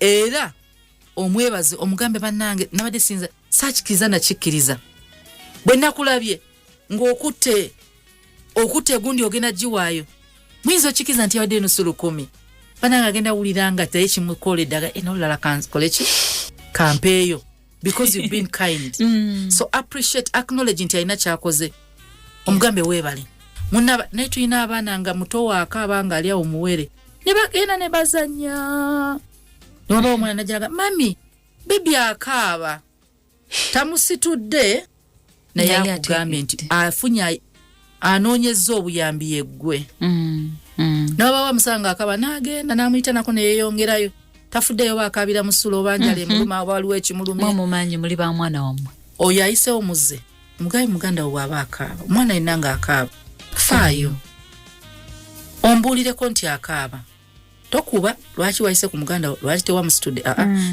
era omwebaze omugambe bannange nabadde sinza sakikiriza nakikkiriza bwe nakulabye ng'okutte gundi ogenda giwaayo muyinza okikiriza nti yabadde nusu 10 bannange agenda wulira nga taye kimukoleddaga enolala kankoleki kampeeyo because you've been kind so appreciate acknowledge nti alina kyakoze omugambe weebale munaba naye tulina abaana nga muto waakaaba nga ali awo muwere ne bagenda ne bazanya nobaba omwana najiraga mami bibi akaaba tamusitudde naye akugambye nti afunye anoonyezza obuyambi yeggwe nobaba wamusanga akaaba n'agenda n'amuyita nako neyeyongerayo tafuddeyo baakaabira musulo obanjala emuluma waliwo ekimulumye mumanyi muli ba mwana wammwe oyo ayisewo muze mugabe muganda wo bw'aba akaaba omwana yenna nga akaaba faayo ombuulireko nti akaaba tokuba lwaki wayise ku muganda lwaki tewamusitudde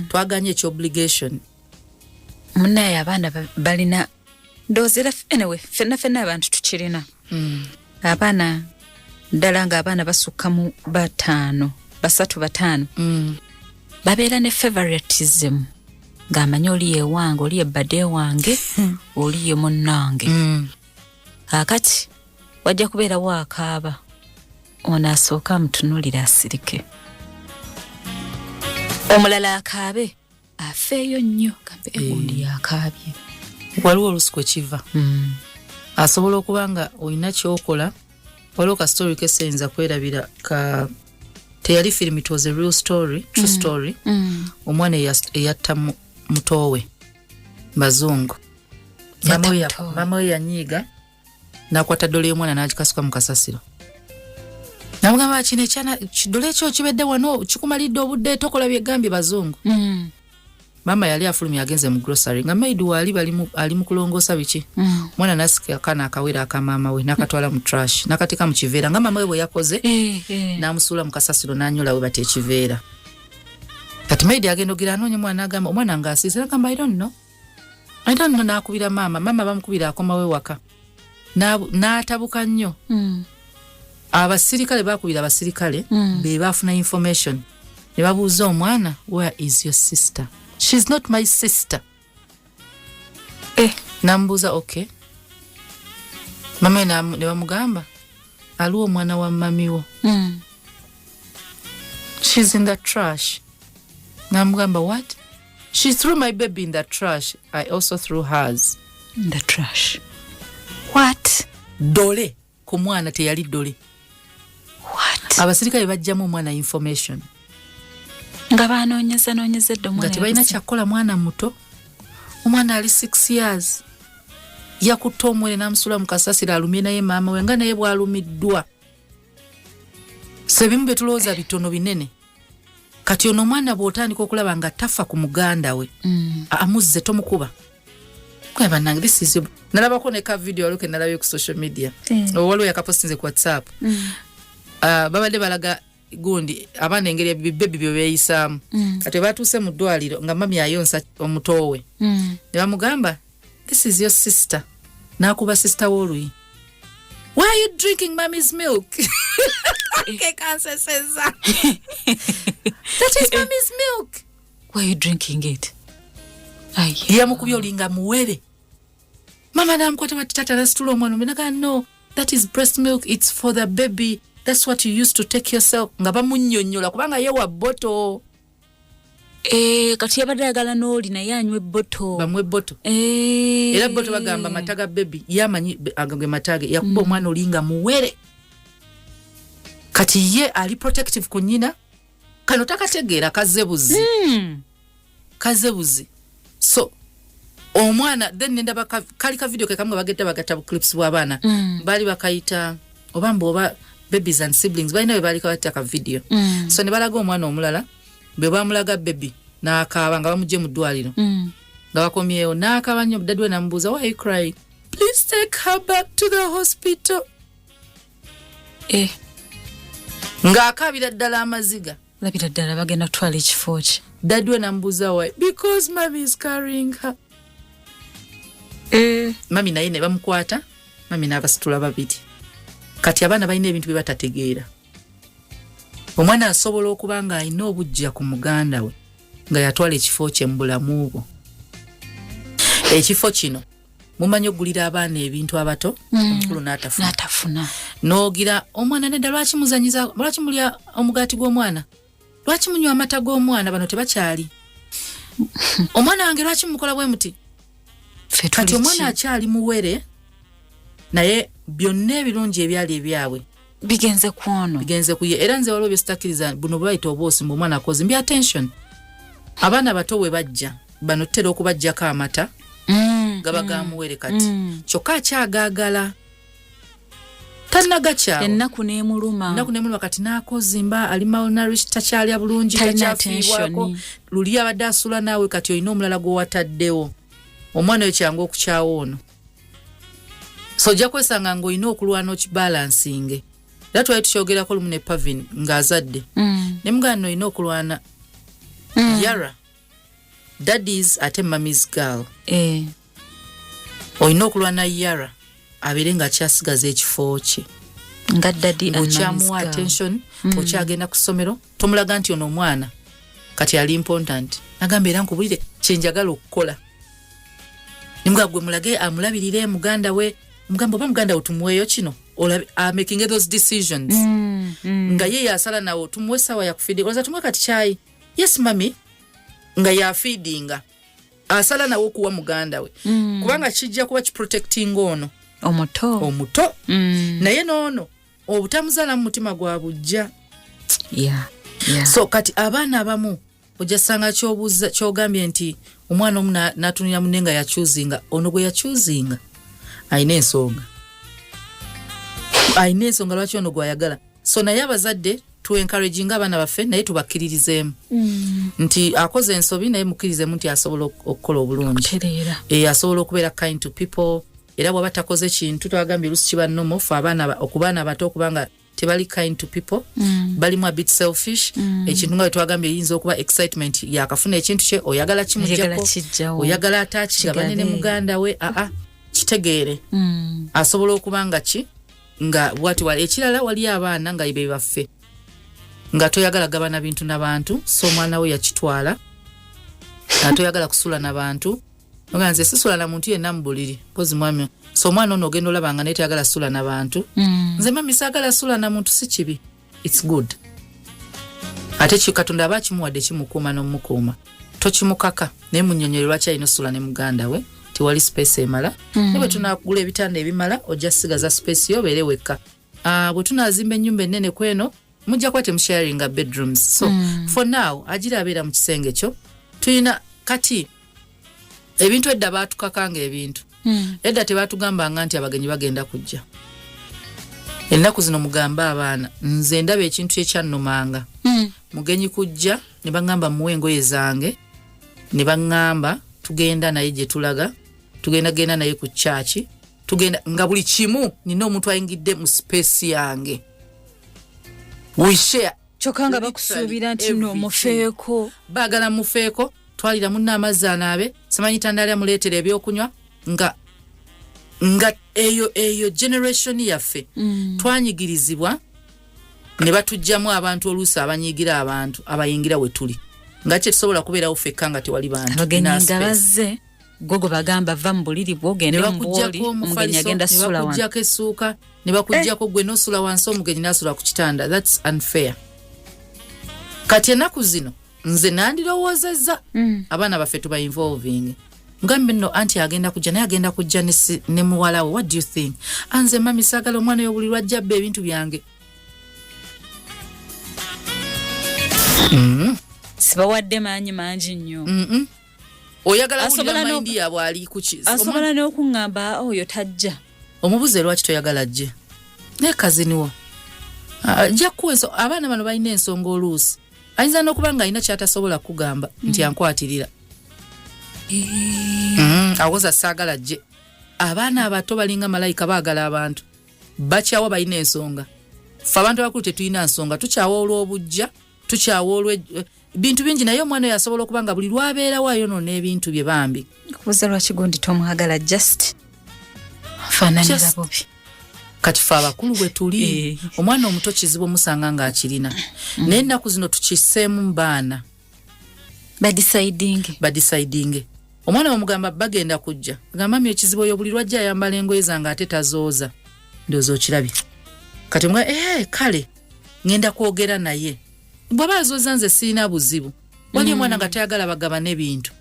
twaganye ekyobligation munaye abaana balina ndowooza anyway fenna abantu tukirina abaana ddala nga abaana basukka mu 5 5 babeera ne favoritism ng'amanyi oli yewange oli yebbade wange oli ye munnange akati wajja kubeerawo akaaba ono asooka amutunulira asirike omulala akaabe afeeyo nnyo gambe egundi yakaabye waliwo olusuku ekiva asobola okuba nga olina kyokola waliwo ka story keseyinza kwerabira ka teyali film, it was a real story, true story. Omwana eyatta mutowe bazungu mama we yanyiiga nakwata ddole y'omwana n'agikasuka mu kasasiro namugamba kino ekyana kidole ekyo kibedde wano kikumalidde obudde tokola byegambye bazungu. Mama yali afulumya agenze mu grocery nga maid wali ali mu kulongoosa biki mwana nasika kana akawera akamama we nakatwala mu trash nakatika mu kiveera nga mama we bwe yakoze namusuula mu kasasiro nanyola we bate kiveera kati maidi agenda ogira anonye mwana agamba omwana ngasize agamba I don't know nakubira mama bamukubira akomawe waka n'atabuka nnyo abasirikale bakubira abasirikale be bafuna information ne babuuza omwana where is your sister? She's not my sister. Nambuuza okay mama ne bamugamba aliwo omwana wa mamiwo she's in the trash. Namugamba what? She threw my baby in the trash. I also threw hers in the trash. What? Dole ku mwana teyali dole. What? Abasirikale bajjamu omwana information nga banoonyezedde omwana nga tebalina kyakola mwana muto. Omwana ali 6 years yakutta omwere n'amusula mu kasasiro alumye naye maama we nga naye bwalumiddwa. Sebimu betulowooza bitono binene kati ono omwana bw'otandika okulaba nga tafa ku muganda we amuzze tomukuba kweba nange this is nalabako ne ka video aloke nalabye ku social media waliwo yakapostinze ku WhatsApp babadde balaga gundi abaana engeri ebibebi byo beeyisaamu kati batuuse mu ddwaliro nga mami ayonsa omutowe ne bamugamba this is your sister n'akuba sister w'oluyi why are you drinking mommy's milk? Okay, cancer says that. That is mommy's milk. Why are you drinking it? Yamukubye olinga muwere. Mama namkwata batata nasitula omwana omenaga no, that is breast milk, it's for the baby. That's what you used to take yourself. Nga bamunnyonnyola kubanga yewa bottle. Kati yabadde ayagala n'oli naye anywe bottle. Bamwe bottle. Era bottle bagamba mataga baby. Yamanyi agagwe matage yakuba omwana olinga muwere. Kati ye ali protective ku nnyina kano takategeera kazebuzi. Kazebuzi. So omwana then nenda kali ka video ke kamwe bagata clips bw'abaana bali bakayita oba babies and siblings balina bali kawata ka video so ne balaga omwana omulala be bamulaga baby n'akaaba nga bamujje mu ddwaliro nga bakomyewo n'akaaba nnyo dadwe nambuuza why are you crying? Please take her back to the hospital. Nga akabira ddala amaziga labira ddala bagenda kutwala ekifo kye dadwe nambuuza why? Because mommy is carrying her. Mami naye ne bamukwata mami n'abasitula babiri kati abaana balina ebintu bye batategeera. Omwana asobola okuba nga alina obujja ku muganda we nga yatwala ekifo kye mu bulamu bwo. Ekifo kino mumanyi ogulira abaana ebintu abato omukulu n'atafuna n'ogira omwana nedda lwaki muzanyiza lwaki mulya omugaati gw'omwana lwaki munywa amata g'omwana bano tebakyali omwana wange lwaki mukola bwe muti kati omwana akyali muwere naye byonna ebirungi ebyali ebyabwe bigenze kuono bigenze kuye era nze waliwo byesitakiriza buno bwayita obwosi mu mwana akoze mbi attention abaana bato we bajja bano tutera okubajjako amata gaba gamuwere kati kyokka akyagaagala tannagakyalo ennaku n'emuluma kati n'akozimba ali malnourished takyalya bulungi takyafiibwako luli abadde asula naawe kati olina omulala gw'owataddewo omwana oyo kyangu okukyawo ono so ojja kwesanga ng'olina okulwana okibalansinge era twali tukyogerako lumu ne Pavin ng'azadde ne mugana no olina okulwana Yara daddy's ate mommy's girl olina okulwana Yara abeere ng'akyasigaza ekifo kye nga daddy and okyamuwa attention okyagenda ku ssomero tomulaga nti ono omwana kati ali important agamba era nkubulire kyenjagala okukola nimuga gwe mulage amulabirire muganda we mugamba oba muganda we tumuweeyo kino making those decisions nga ye yasala nawo tumuwe sawa ya kufeeding oza tumuwe kati chai yes mami nga ya feedinga asala nawo kuwa muganda we kubanga kijja kuba kiprotecting ono omuto naye noono obutamuzala mu mutima gwa bujja so kati abaana abamu ojja sanga kyobuuza kyogambye nti omwana omu n'atunira munne nga yakyuzinga ono gwe yakyuzinga ayina ensonga lwaki ono gwayagala so naye abazadde tu encouraging abaana baffe naye tubakkiririzeemu nti akoze ensobi naye mukkirizemu nti asobola okukola obulungi asobola okubeera kind to people era bw'aba takoze kintu twagambye lusi kiba nomo fe okubaana abato okubanga tebali kind to people balimu a bit selfish ekintu nga twagambye yinza okuba excitement yakafuna ekintu kye oyagala kimujjako oyagala atachigabane ne muganda we kitegeere asobola okubanga ki nga bwati wali ekirala wali abaana nga ibe baffe nga toyagala gabana bintu n'abantu so mwana we yakitwala atoyagala kusula n'abantu oganze sisula na muntu yenna mbuliri pozi mwami so mwana ono ogenda olabanga naye tayagala sula n'abantu nze mami saagala sula na muntu si kibi it's good ate Katonda abakimuwadde kimukuuma n'omukuuma tokimukaka naye munnyonnyola lwaki alina sula ne muganda we tiwali space emala ne bwe tunagula ebitanda ebimala ojja sigaza space yo beere wekka bwe tunazimba ennyumba ennene kweno mujja kuba temusharinga bedrooms so for now agira abeera mu kisenge kyo tuyina kati ebintu edda baatukakanga ebintu edda tebaatugambanga nti abagenyi bagenda kujja ennaku zino mugamba abaana nze ndaba ekintu ekyannumanga mugenyi kujja ne baŋŋamba muwe engoye zange ne baŋŋamba tugenda naye gye tulaga tugenda naye ku chaachi tugenda nga buli kimu nina omuntu ayingidde mu space yange we share chokanga bakusuubira nti no mufeeko baagala mufeeko twalira munna amazzi anaabe simanyi tandalya muleetera ebyokunywa nga eyo generation yaffe twanyigirizibwa ne batujjamu abantu oluusi abanyigira abantu abayingira we tuli nga kye tusobola kubeerawo ffekka nga tewali bantu abagenyi nga bazze gogo bagamba va mu buliri bwogende mu bwoli omugenyi agenda sula wansi ne bakujjako essuuka ne bakujjako gwe n'osula wansi omugenyi n'asula ku kitanda that's unfair kati ennaku zino nze nandirowoozezza abaana baffe tuba involving ngambe nno anti agenda kujja naye agenda kujja ne muwala we what do you think anze mami saagala omwana yo buli lwajja bba ebintu byange sibawadde maanyi mangi nnyo oyagala wulira mayindi yaabwe ali kuki asobola n'okuŋŋamba oyo tajja omubuze lwaki toyagala jje naye kaziniwo ajja kuwenso abaana bano balina ensonga oluusi ayinza n'okuba nga alina kyatasobola kugamba nti ankwatirira awoza saagala jje abaana abato balinga malayika baagala abantu bakyawa balina ensonga ffe abantu abakulu tetulina nsonga tukyawa olw'obujja tukyawa bintu bingi naye omwana oyo asobola okuba nga buli lwabeerawo ayonoona ebintu bye bambi kubuza lwaki gundi tomwagala just faananira bubi kati ffe abakulu bwe tuli omwana omuto kizibu omusanga ng'akirina naye ennaku zino tukiseemu mu baana badisidinge omwana bamugamba bagenda kujja gamba mami ekizibu oyo buli lwajja ayambala engoye zange ate tazooza ndowooza okirabye kati mwa kale ngenda kwogera naye bw'aba azooza nze sirina buzibu wali omwana nga tayagala bagabana ebintu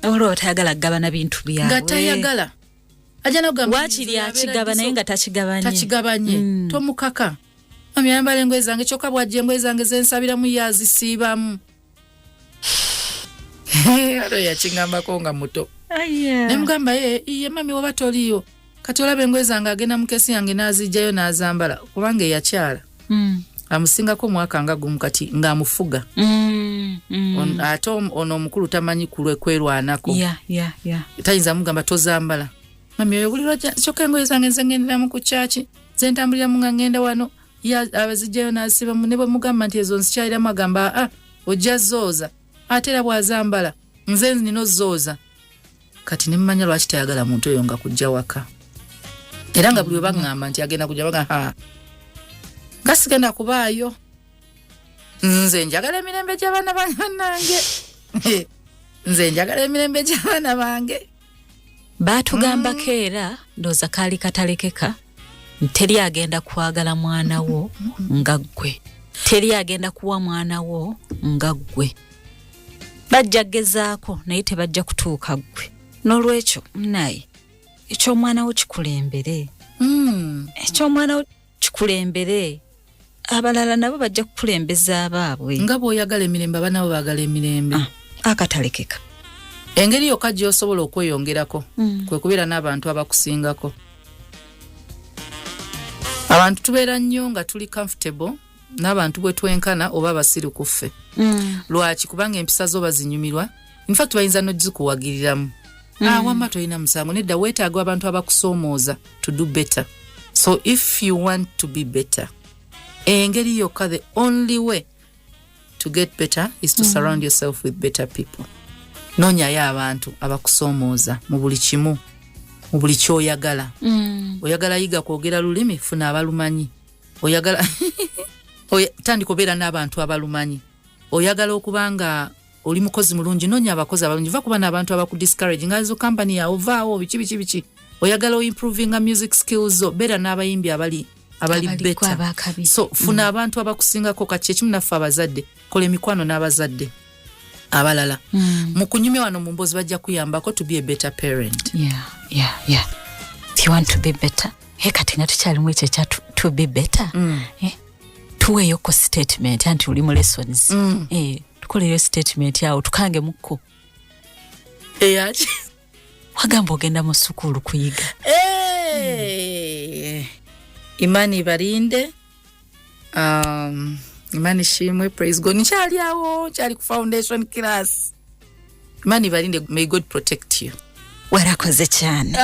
olwo tayagala kugabana bintu byawe nga tayagala ajja n'ogamba wakiri akigaba naye nga takigabanye tomukaka mami ayambala engoye zange kyokka bw'ajja engoye zange zensabiramu yazisiibamu alo yakingambako nga muto ne mugamba ye mami woba toliyo kati olaba engoye zange agenda mu kesi yange n'azijjayo n'azambala kubanga eyakyala amusingako omwaka nga gumu kati ng'amufuga ate ono omukulu tamanyi kwerwanako tayinza mugamba tozambala mami oyo buli lwajja kyokka engoye zange nze ngenderamu ku kyaki ze ntambuliramu nga ngenda wano abazijjayo n'asibamu ne bwe mugamba nti ezo nzikyaliramu agamba ojja zooza ate era bw'azambala nze nina ozooza kati ne mmanya lwaki tayagala muntu oyo nga kujja waka era nga buli we baŋŋamba nti agenda kujja baga nga sigenda kubaayo nze njagala emirembe gy'abaana bannange nze njagala emirembe gy'abaana bange baatugambako era ndooza kaali katalekeka teri agenda kwagala mwana wo nga ggwe teri agenda kuwa mwana wo nga ggwe bajja gezaako naye tebajja kutuuka ggwe n'olwekyo naye eky'omwana wo kikulembere eky'omwana wo kikulembere abalala nabo bajja kukulembeza abaabwe nga bw'oyagala emirembe aba nabo baagala emirembe akatalekeka engeri yokka gy'osobola okweyongerako kwe kubeera n'abantu abakusingako abantu tubeera nnyo nga tuli comfortable n'abantu bwe twenkana oba abasiru ku ffe lwaki kubanga empisa zo bazinyumirwa infact bayinza n'ozikuwagiriramu wamma tolina musango nedda weetaaga abantu abakusoomooza to do better so if you want to be better engeri yokka, the only way to get better is to surround yourself with better people. Noonyayo abantu abakusoomooza mu buli kimu, mu buli kyoyagala. Oyagala yiga kwogera lulimi, funa abalumanyi. Oyagala tandika obeera n'abantu abalumanyi. Oyagala okubanga oli mukozi mulungi, noonya abakozi abalungi. Va kuba n'abantu abakudiscourage nga zo company yawe ovaawo biki. Oyagala improving music skills zo, beera n'abayimbi abali better. So funa abantu abakusingako. Kati ekimu naffe abazadde, kola emikwano n'abazadde abalala. Mu kunyumya wano mu mboozi bajja kuyambako to be a better parent. Yeah. If you want to be better, kati nga tukyalimu ekyo ekya to be better. Tuweeyo ko statement anti oli mu lessons. Tukoleyo statement yawo tukange mukko. Eyaki? Wagamba ogenda mu sukulu kuyiga. Imani Barinde. Imani Shimwe, praise God. Nchali awo, chali ku foundation class. Imani Barinde, may God protect you. Warakoze cyane.